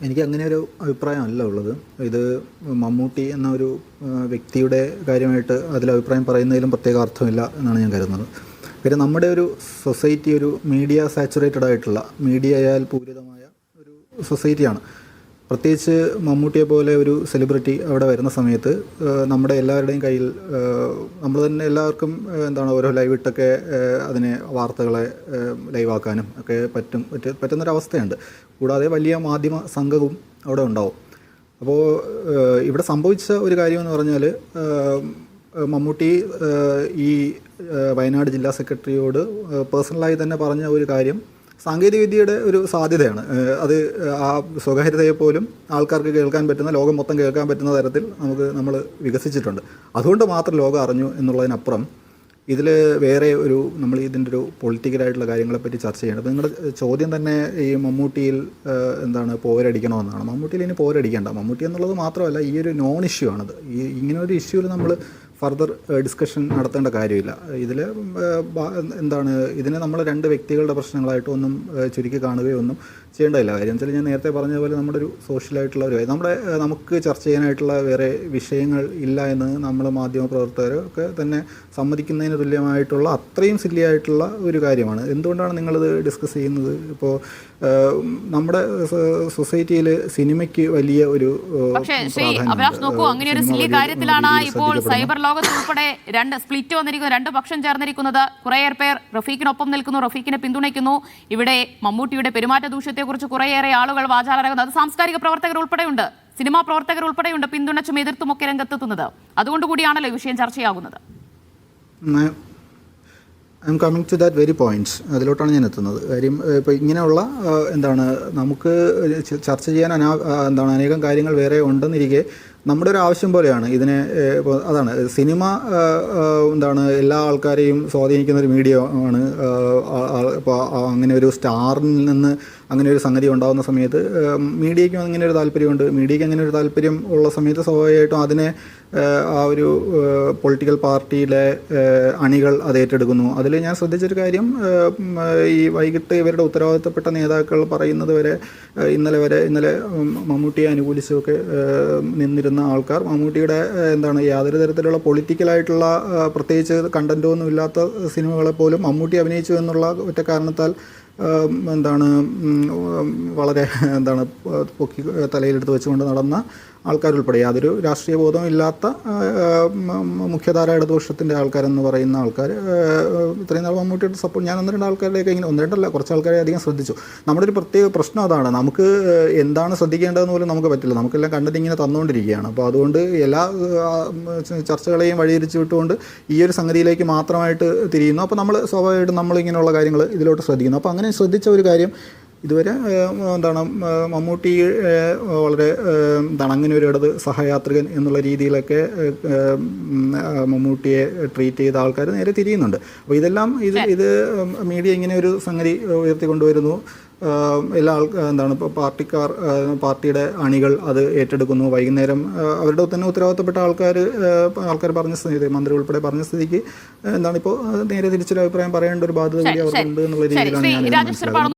എനിക്ക് അങ്ങനെ ഒരു അഭിപ്രായമല്ല ഉള്ളത്. ഇത് മമ്മൂട്ടി എന്ന ഒരു വ്യക്തിയുടെ കാര്യമായിട്ട് അതിൽ അഭിപ്രായം പറയുന്നതിലും പ്രത്യേക അർത്ഥമില്ല എന്നാണ് ഞാൻ കരുതുന്നത്. പിന്നെ നമ്മുടെ ഒരു സൊസൈറ്റി ഒരു മീഡിയ സാച്ചുറേറ്റഡ് ആയിട്ടുള്ള മീഡിയയാൽ പൂരിതമായ ഒരു സൊസൈറ്റിയാണ്. പ്രത്യേകിച്ച് മമ്മൂട്ടിയെ പോലെ ഒരു സെലിബ്രിറ്റി അവിടെ വരുന്ന സമയത്ത് നമ്മുടെ എല്ലാവരുടെയും കയ്യിൽ നമ്മൾ തന്നെ എല്ലാവർക്കും ഓരോ ലൈവ് ഇട്ടൊക്കെ അതിനെ വാർത്തകളെ ലൈവാക്കാനും ഒക്കെ പറ്റുന്നൊരവസ്ഥയുണ്ട്. കൂടാതെ വലിയ മാധ്യമ സംഘവും അവിടെ ഉണ്ടാവും. അപ്പോൾ ഇവിടെ സംഭവിച്ച ഒരു കാര്യമെന്ന് പറഞ്ഞാൽ മമ്മൂട്ടി ഈ വയനാട് ജില്ലാ സെക്രട്ടറിയോട് പേഴ്സണലായി തന്നെ പറഞ്ഞ ഒരു കാര്യം സാങ്കേതികവിദ്യയുടെ ഒരു സാധ്യതയാണ്. അത് ആ സ്വകാര്യതയെപ്പോലും ആൾക്കാർക്ക് കേൾക്കാൻ പറ്റുന്ന, ലോകം മൊത്തം കേൾക്കാൻ പറ്റുന്ന തരത്തിൽ നമ്മൾ വികസിച്ചിട്ടുണ്ട്. അതുകൊണ്ട് മാത്രം ലോകം അറിഞ്ഞു എന്നുള്ളതിനപ്പുറം ഇതിൽ വേറെ നമ്മൾ ഇതിൻ്റെ ഒരു പൊളിറ്റിക്കലായിട്ടുള്ള കാര്യങ്ങളെപ്പറ്റി ചർച്ച ചെയ്യേണ്ടത്. അപ്പോൾ നിങ്ങളുടെ ചോദ്യം തന്നെ ഈ മമ്മൂട്ടിയിൽ പോരടിക്കണമെന്നാണ്. മമ്മൂട്ടിയിൽ ഇനി പോരടിക്കേണ്ട. മമ്മൂട്ടി എന്നുള്ളത് മാത്രമല്ല, ഈ ഒരു നോൺ ഇഷ്യൂ ആണത്. ഇങ്ങനെ ഒരു ഇഷ്യൂവിൽ നമ്മൾ ഫർദർ ഡിസ്കഷൻ നടത്തേണ്ട കാര്യമില്ല. ഇതിനെ നമ്മൾ രണ്ട് വ്യക്തികളുടെ പ്രശ്നങ്ങളായിട്ട് ഒന്നും ചുരുക്കി കാണുകയോ ഒന്നും ചെയ്യേണ്ടതില്ല. കാര്യം വെച്ചാൽ ഞാൻ നേരത്തെ പറഞ്ഞതുപോലെ നമ്മുടെ ഒരു സോഷ്യലായിട്ടുള്ള ഒരു നമുക്ക് ചർച്ച ചെയ്യാനായിട്ടുള്ള വേറെ വിഷയങ്ങൾ ഇല്ല എന്ന് നമ്മൾ മാധ്യമപ്രവർത്തകരൊക്കെ തന്നെ സമ്മതിക്കുന്നതിന് തുല്യമായിട്ടുള്ള അത്രയും സില്ലിയായിട്ടുള്ള ഒരു കാര്യമാണ്. എന്തുകൊണ്ടാണ് നിങ്ങളിത് ഡിസ്കസ് ചെയ്യുന്നത്? ഇപ്പോൾ നമ്മുടെ സൊസൈറ്റിയിൽ സിനിമയ്ക്ക് വലിയ ഒരു അങ്ങനെ ഒരു സില്ലി കാര്യത്തിലാണ് ഇപ്പോൾ സൈബർ ലോകത്ത് ഉൾപ്പെടെ സ്പ്ലിറ്റ് വന്നിരിക്കുന്നത്, രണ്ട് പക്ഷം ചേർന്നിരിക്കുന്നത്. കുറേയേറെ പേർ റഫീഖിനൊപ്പം നിൽക്കുന്നു, റഫീഖിനെ പിന്തുണയ്ക്കുന്നു. ഇവിടെ മമ്മൂട്ടിയുടെ പെരുമാറ്റ ദൂഷ്യത്തെക്കുറിച്ച് കുറേയേറെ ആളുകൾ വാചാലരാകുന്നു. അത് സാംസ്കാരിക പ്രവർത്തകർ ഉൾപ്പെടെയുണ്ട്, സിനിമാ പ്രവർത്തകർ ഉൾപ്പെടെയുണ്ട് പിന്തുണച്ചും എതിർത്തുമൊക്കെ രംഗത്തെത്തുന്നത്. അതുകൊണ്ടുകൂടിയാണല്ലോ ഈ വിഷയം ചർച്ചയാകുന്നത്. I am coming to that very points. അതിലോട്ടാണ് ഞാൻ എത്തുന്നത്. കാര്യം ഇപ്പോൾ ഇങ്ങനെയുള്ള നമുക്ക് ചർച്ച ചെയ്യാൻ അനേകം കാര്യങ്ങൾ വേറെ ഉണ്ടെന്നിരിക്കെ നമ്മുടെ ഒരു ആവശ്യം പോലെയാണ് ഇതിനെ. ഇപ്പോൾ അതാണ് സിനിമ എല്ലാ ആൾക്കാരെയും സ്വാധീനിക്കുന്ന ഒരു മീഡിയ ആണ്. ഇപ്പോൾ അങ്ങനെ ഒരു സ്റ്റാറിൽ നിന്ന് അങ്ങനെ ഒരു സംഗതി ഉണ്ടാകുന്ന സമയത്ത് മീഡിയയ്ക്കും അങ്ങനെ ഒരു താല്പര്യമുണ്ട്. മീഡിയയ്ക്ക് അങ്ങനെ ഒരു താല്പര്യം ഉള്ള സമയത്ത് സ്വാഭാവികമായിട്ടും അതിനെ ആ ഒരു പൊളിറ്റിക്കൽ പാർട്ടിയിലെ അണികൾ അത് ഏറ്റെടുക്കുന്നു. അതിൽ ഞാൻ ശ്രദ്ധിച്ചൊരു കാര്യം, ഈ വൈകിട്ട് ഇവരുടെ ഉത്തരവാദിത്തപ്പെട്ട നേതാക്കൾ പറയുന്നത് വരെ ഇന്നലെ മമ്മൂട്ടിയെ അനുകൂലിച്ചൊക്കെ നിന്നിരുന്ന ആൾക്കാർ മമ്മൂട്ടിയുടെ യാതൊരു തരത്തിലുള്ള പൊളിറ്റിക്കലായിട്ടുള്ള പ്രത്യേകിച്ച് കണ്ടൻറ്റൊന്നും ഇല്ലാത്ത സിനിമകളെ പോലും മമ്മൂട്ടി അഭിനയിച്ചു എന്നുള്ള ഒറ്റ കാരണത്താൽ വളരെ പൊക്കി തലയിലെടുത്ത് വെച്ചുകൊണ്ട് നടന്ന ആൾക്കാരുൾപ്പെടെ യാതൊരു രാഷ്ട്രീയ ബോധവും ഇല്ലാത്ത മുഖ്യധാര ഇടതുപക്ഷത്തിൻ്റെ ആൾക്കാരെന്ന് പറയുന്ന ആൾക്കാർ ഇത്രയും നാൾ മമ്മൂട്ടിയുടെ സപ്പോർട്ട് ഞാൻ ഒന്ന് രണ്ട് ആൾക്കാരുടെയൊക്കെ കുറച്ച് ആൾക്കാരെ അധികം ശ്രദ്ധിച്ചു. നമ്മുടെ ഒരു പ്രത്യേക പ്രശ്നം അതാണ്. നമുക്ക് എന്താണ് ശ്രദ്ധിക്കേണ്ടതെന്ന് പോലും നമുക്ക് പറ്റില്ല. നമുക്കെല്ലാം കണ്ടിട്ട് ഇങ്ങനെ തന്നുകൊണ്ടിരിക്കുകയാണ്. അപ്പോൾ അതുകൊണ്ട് എല്ലാ ചർച്ചകളെയും വഴിതിരിച്ച് വിട്ടുകൊണ്ട് ഈ ഒരു സംഗതിയിലേക്ക് മാത്രമായിട്ട് തിരിയുന്നു. അപ്പോൾ നമ്മൾ സ്വാഭാവികമായിട്ടും നമ്മളിങ്ങനെയുള്ള കാര്യങ്ങൾ ഇതിലോട്ട് ശ്രദ്ധിക്കുന്നു. അപ്പോൾ അങ്ങനെ ശ്രദ്ധിച്ച ഒരു കാര്യം, ഇതുവരെ മമ്മൂട്ടി വളരെ അങ്ങനെ ഒരു ഇടത് സഹയാത്രികൻ എന്നുള്ള രീതിയിലൊക്കെ മമ്മൂട്ടിയെ ട്രീറ്റ് ചെയ്ത ആൾക്കാർ നേരെ തിരിയുന്നുണ്ട്. അപ്പോൾ ഇതെല്ലാം ഇത് മീഡിയ ഇങ്ങനെ ഒരു സംഗതി ഉയർത്തിക്കൊണ്ടുവരുന്നു. എല്ലാ ഇപ്പോൾ പാർട്ടിയുടെ അണികൾ അത് ഏറ്റെടുക്കുന്നു. വൈകുന്നേരം അവരുടെ തന്നെ ഉത്തരവാദിത്തപ്പെട്ട ആൾക്കാർ പറഞ്ഞ സ്ഥിതി, മന്ത്രി ഉൾപ്പെടെ പറഞ്ഞ സ്ഥിതിക്ക് ഇപ്പോൾ നേരെ തിരിച്ചൊരു അഭിപ്രായം പറയേണ്ട ഒരു ബാധ്യത കൂടി അവർക്കുണ്ട് എന്നുള്ള രീതിയിലാണ് ഞാൻ മനസ്സിലാക്കുന്നത്.